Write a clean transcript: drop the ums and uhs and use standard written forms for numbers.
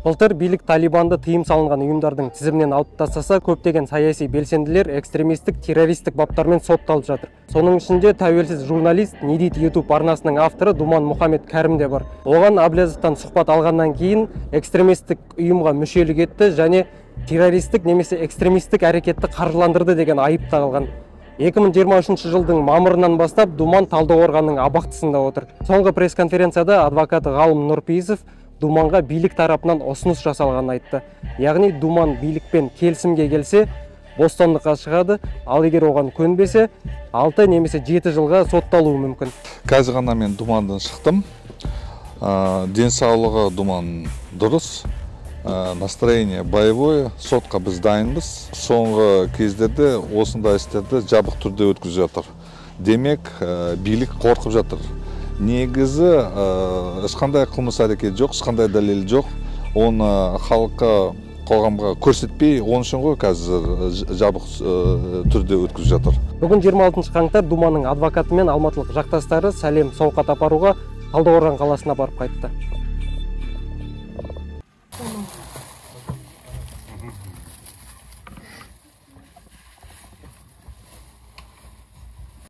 Былтыр билік Талибанды тыйым салынған ұйымдардың тізімінен алып тастаса, көптеген саяси белсенділер экстремистік, террористік баптармен сотталып жатыр. Соның ішінде тәуелсіз журналист, Недит YouTube арнасының авторы Думан Мұхаммед Кәрім де бар. Оған Аблязовтан сұхбат алғаннан кейін экстремистік ұйымға мүшелік етті және террористік немесе экстремистік әрекетті қаржыландырды деген айып тағылған. 2023 жылдың мамырынан бастап Думан Талдықорғанның абақтысында отыр. Соңғы пресс-конференцияда адвокаты Ғалым Нұрпейісов Думанға билік тарапынан ұсыныс жасалғанын айтты. Яғни Думан билікпен келісімге келсе, бостандыққа шығады, ал егер оған көнбесе, 6 немесе 7 жылға сотталуы мүмкін. Қазір ғана мен Думандан шықтым. Денсаулығы Думан дұрыс, настроение боевое, сотқа біз дайынбыз. Соңғы кездерде осындай істерді жабық түрде өткізіп жатыр. Демек, билік қорқып жатыр. Негізі ешқандай қылмыс әрекет жоқ, ешқандай дәлел жоқ. Оны халыққа, қоғамға көрсетпей, оның үшін ғой қазір жабық түрде өткізіп жатыр. Бүгін 26 қаңтар Думанның адвокаты мен алматылық жақтастары сәлем сауқат апаруға Талдықорған қаласына барып қайтты.